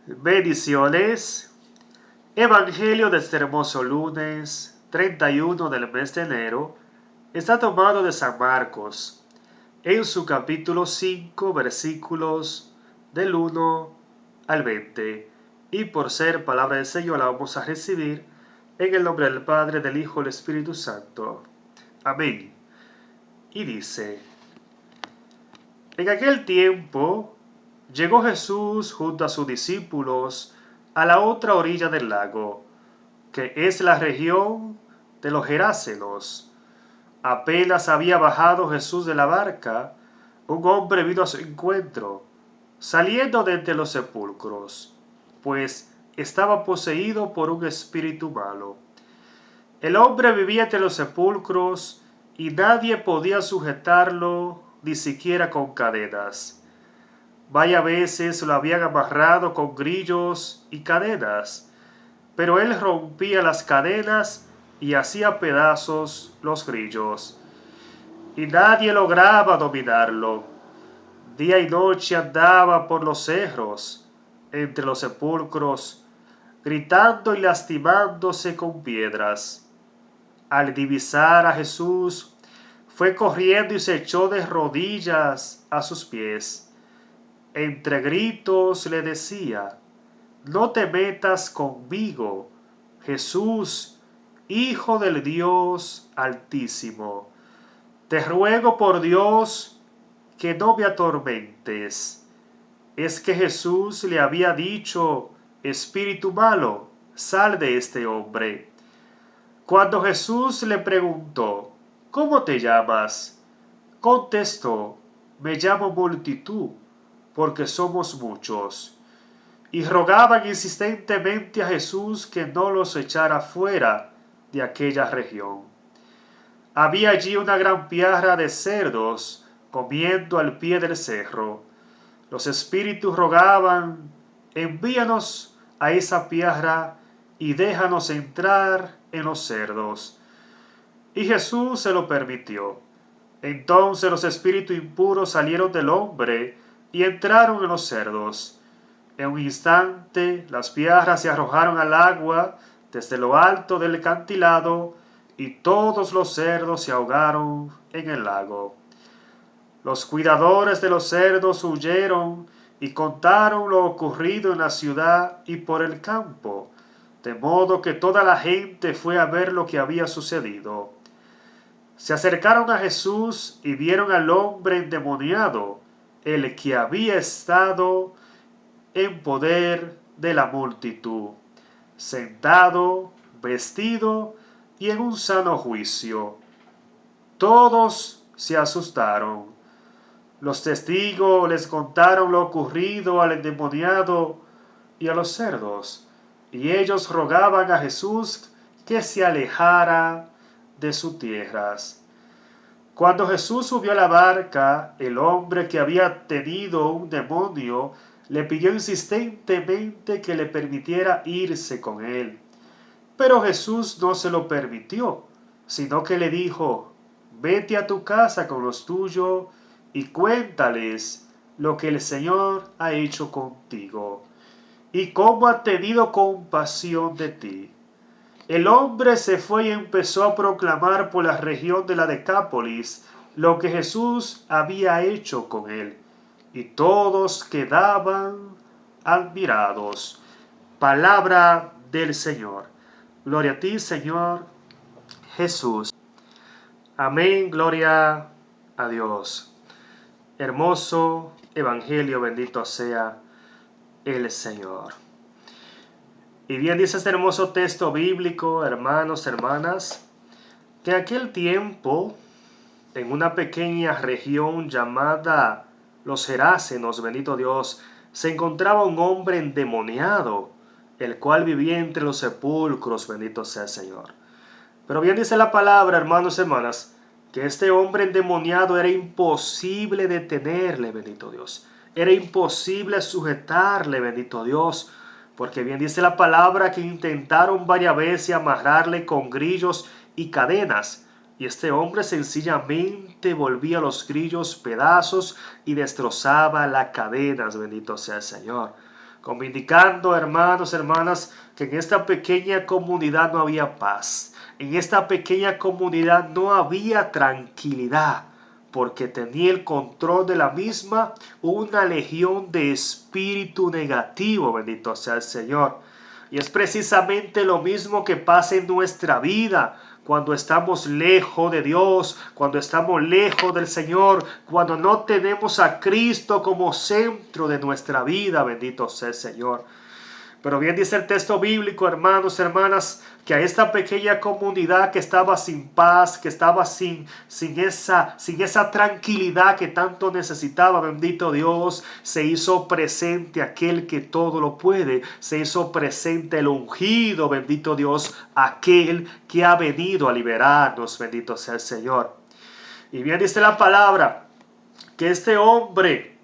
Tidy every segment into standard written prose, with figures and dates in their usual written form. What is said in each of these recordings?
Bendiciones. Evangelio de este hermoso lunes 31 del mes de enero está tomado de San Marcos, en su capítulo 5, versículos del 1 al 20. Y por ser palabra del Señor la vamos a recibir en el nombre del Padre, del Hijo y del Espíritu Santo. Amén. Y dice: en aquel tiempo llegó Jesús junto a sus discípulos a la otra orilla del lago, que es la región de los Gerásenos. Apenas había bajado Jesús de la barca, un hombre vino a su encuentro, saliendo de entre los sepulcros, pues estaba poseído por un espíritu malo. El hombre vivía entre los sepulcros y nadie podía sujetarlo, ni siquiera con cadenas. Varias veces lo habían amarrado con grillos y cadenas, pero él rompía las cadenas y hacía pedazos los grillos, y nadie lograba dominarlo. Día y noche andaba por los cerros, entre los sepulcros, gritando y lastimándose con piedras. Al divisar a Jesús, fue corriendo y se echó de rodillas a sus pies. Entre gritos le decía: no te metas conmigo, Jesús, Hijo del Dios Altísimo. Te ruego por Dios que no me atormentes. Es que Jesús le había dicho: espíritu malo, sal de este hombre. Cuando Jesús le preguntó: ¿cómo te llamas?, contestó: me llamo Multitud, porque somos muchos. Y rogaban insistentemente a Jesús que no los echara fuera de aquella región. Había allí una gran piara de cerdos comiendo al pie del cerro. Los espíritus rogaban: envíanos a esa piara y déjanos entrar en los cerdos. Y Jesús se lo permitió. Entonces los espíritus impuros salieron del hombre y entraron en los cerdos. En un instante las piaras se arrojaron al agua desde lo alto del acantilado, y todos los cerdos se ahogaron en el lago. Los cuidadores de los cerdos huyeron y contaron lo ocurrido en la ciudad y por el campo, de modo que toda la gente fue a ver lo que había sucedido. Se acercaron a Jesús y vieron al hombre endemoniado, el que había estado en poder de la multitud, sentado, vestido y en un sano juicio. Todos se asustaron. Los testigos les contaron lo ocurrido al endemoniado y a los cerdos, y ellos rogaban a Jesús que se alejara de sus tierras. Cuando Jesús subió a la barca, el hombre que había tenido un demonio le pidió insistentemente que le permitiera irse con él. Pero Jesús no se lo permitió, sino que le dijo: vete a tu casa con los tuyos y cuéntales lo que el Señor ha hecho contigo y cómo ha tenido compasión de ti. El hombre se fue y empezó a proclamar por la región de la Decápolis lo que Jesús había hecho con él, y todos quedaban admirados. Palabra del Señor. Gloria a ti, Señor Jesús. Amén, gloria a Dios. Hermoso Evangelio, bendito sea el Señor. Y bien dice este hermoso texto bíblico, hermanos, hermanas, que en aquel tiempo, en una pequeña región llamada los Gerásenos, bendito Dios, se encontraba un hombre endemoniado, el cual vivía entre los sepulcros, bendito sea el Señor. Pero bien dice la palabra, hermanos y hermanas, que este hombre endemoniado era imposible detenerle, bendito Dios. Era imposible sujetarle, bendito Dios, porque bien dice la palabra que intentaron varias veces amarrarle con grillos y cadenas, y este hombre sencillamente volvía los grillos pedazos y destrozaba las cadenas, bendito sea el Señor. como indicando, hermanos, hermanas, que en esta pequeña comunidad no había paz. En esta pequeña comunidad no había tranquilidad, porque tenía el control de la misma una legión de espíritu negativo, bendito sea el Señor. Y es precisamente lo mismo que pasa en nuestra vida, cuando estamos lejos de Dios, cuando estamos lejos del Señor, cuando no tenemos a Cristo como centro de nuestra vida, bendito sea el Señor. Pero bien dice el texto bíblico, hermanos, hermanas, que a esta pequeña comunidad que estaba sin paz, que estaba sin esa tranquilidad que tanto necesitaba, bendito Dios, se hizo presente aquel que todo lo puede, se hizo presente el ungido, bendito Dios, aquel que ha venido a liberarnos, bendito sea el Señor. Y bien dice la palabra, que este hombre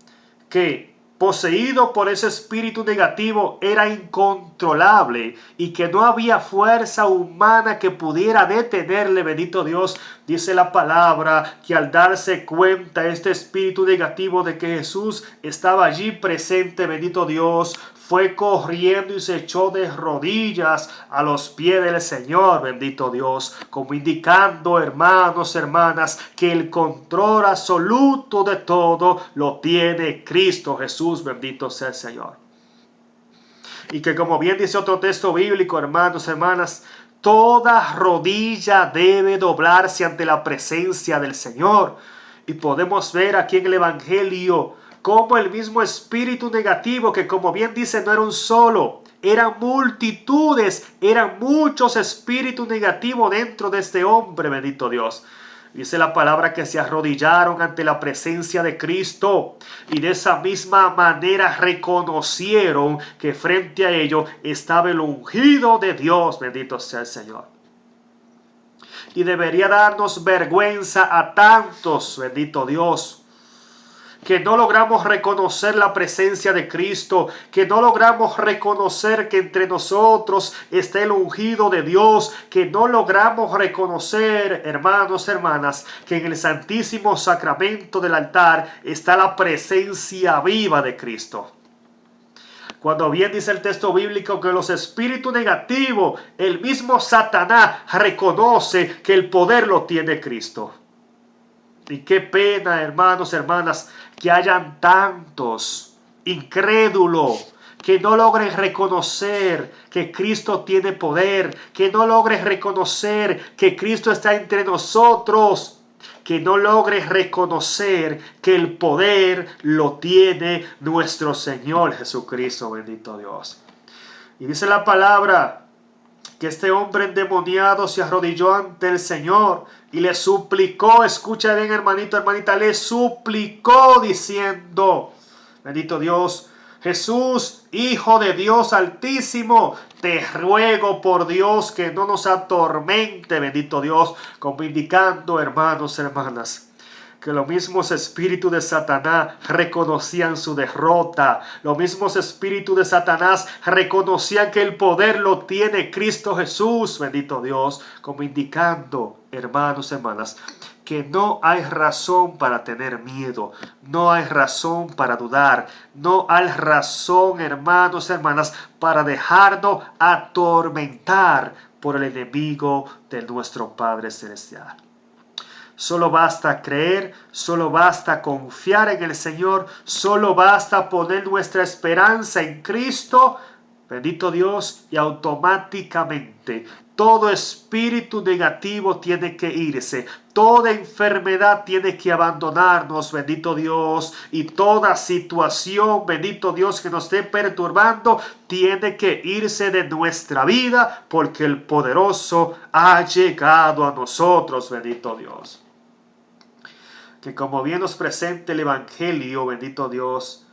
que poseído por ese espíritu negativo era incontrolable y que no había fuerza humana que pudiera detenerle, bendito Dios, dice la palabra que al darse cuenta este espíritu negativo de que Jesús estaba allí presente, bendito Dios, fue corriendo y se echó de rodillas a los pies del Señor, bendito Dios, como indicando, hermanos, hermanas, que el control absoluto de todo lo tiene Cristo Jesús, bendito sea el Señor. Y que como bien dice otro texto bíblico, hermanos, hermanas, toda rodilla debe doblarse ante la presencia del Señor. Y podemos ver aquí en el Evangelio como el mismo espíritu negativo, que como bien dice no era un solo, eran multitudes, eran muchos espíritus negativos dentro de este hombre, bendito Dios. Dice la palabra que se arrodillaron ante la presencia de Cristo y de esa misma manera reconocieron que frente a ellos estaba el ungido de Dios, bendito sea el Señor. Y debería darnos vergüenza a tantos, bendito Dios, que no logramos reconocer la presencia de Cristo, que no logramos reconocer que entre nosotros está el ungido de Dios, que no logramos reconocer, hermanos, hermanas, que en el santísimo sacramento del altar está la presencia viva de Cristo. Cuando bien dice el texto bíblico que los espíritus negativos, el mismo Satanás reconoce que el poder lo tiene Cristo. Y qué pena, hermanos, hermanas, que hayan tantos incrédulos que no logren reconocer que Cristo tiene poder, que no logren reconocer que Cristo está entre nosotros, que no logren reconocer que el poder lo tiene nuestro Señor Jesucristo, bendito Dios. Y dice la palabra que este hombre endemoniado se arrodilló ante el Señor y le suplicó, escucha bien, hermanito, hermanita, le suplicó diciendo, bendito Dios, Jesús, Hijo de Dios Altísimo, te ruego por Dios que no nos atormente, bendito Dios, como indicando, hermanos, hermanas, que los mismos espíritus de Satanás reconocían su derrota. Los mismos espíritus de Satanás reconocían que el poder lo tiene Cristo Jesús, bendito Dios, como indicando, hermanos, hermanas, que no hay razón para tener miedo, no hay razón para dudar, no hay razón, hermanos, hermanas, para dejarnos atormentar por el enemigo de nuestro Padre Celestial. Solo basta creer, solo basta confiar en el Señor, solo basta poner nuestra esperanza en Cristo, bendito Dios, y automáticamente todo espíritu negativo tiene que irse, toda enfermedad tiene que abandonarnos, bendito Dios, y toda situación, bendito Dios, que nos esté perturbando, tiene que irse de nuestra vida, porque el poderoso ha llegado a nosotros, bendito Dios. Que como bien nos presenta el Evangelio, bendito Dios,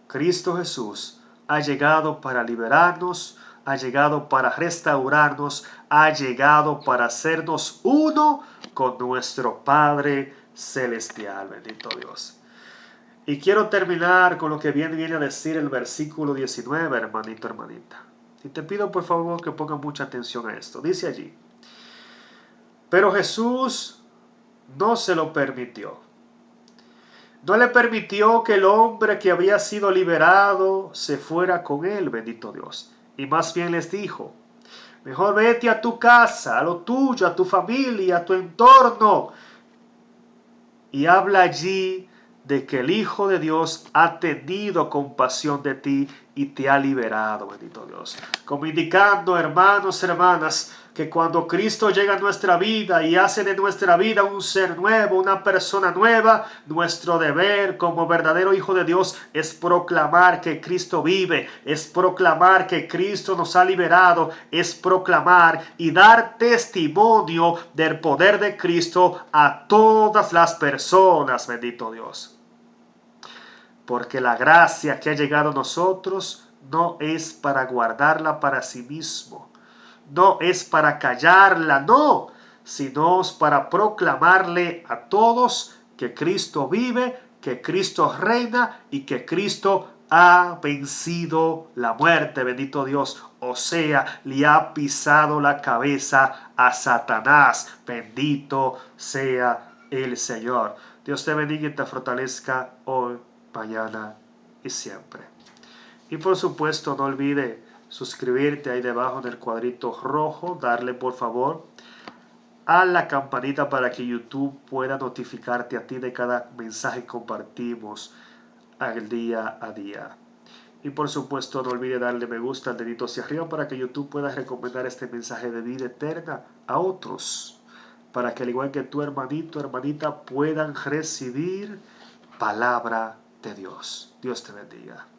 Cristo Jesús ha llegado para liberarnos, ha llegado para restaurarnos, ha llegado para hacernos uno con nuestro Padre Celestial, bendito Dios. Y quiero terminar con lo que viene a decir el versículo 19, hermanito, hermanita. Y te pido por favor que pongan mucha atención a esto. Dice allí, pero Jesús no se lo permitió. No le permitió que el hombre que había sido liberado se fuera con él, bendito Dios. Y más bien les dijo, mejor vete a tu casa, a lo tuyo, a tu familia, a tu entorno, y habla allí de que el Hijo de Dios ha tenido compasión de ti y te ha liberado, bendito Dios. Como indicando, hermanos, hermanas, que cuando Cristo llega a nuestra vida y hace de nuestra vida un ser nuevo, una persona nueva, nuestro deber como verdadero Hijo de Dios es proclamar que Cristo vive, es proclamar que Cristo nos ha liberado, es proclamar y dar testimonio del poder de Cristo a todas las personas, bendito Dios. Porque la gracia que ha llegado a nosotros no es para guardarla para sí mismo, no es para callarla, no, sino para proclamarle a todos que Cristo vive, que Cristo reina y que Cristo ha vencido la muerte, bendito Dios. O sea, le ha pisado la cabeza a Satanás. Bendito sea el Señor. Dios te bendiga y te fortalezca hoy, mañana y siempre. Y por supuesto, no olvide suscribirte ahí debajo en el cuadrito rojo, darle por favor a la campanita para que YouTube pueda notificarte a ti de cada mensaje que compartimos al día a día. Y por supuesto, no olvide darle me gusta al dedito hacia arriba para que YouTube pueda recomendar este mensaje de vida eterna a otros, para que al igual que tu hermanito, hermanita, puedan recibir palabra de Dios. Dios te bendiga.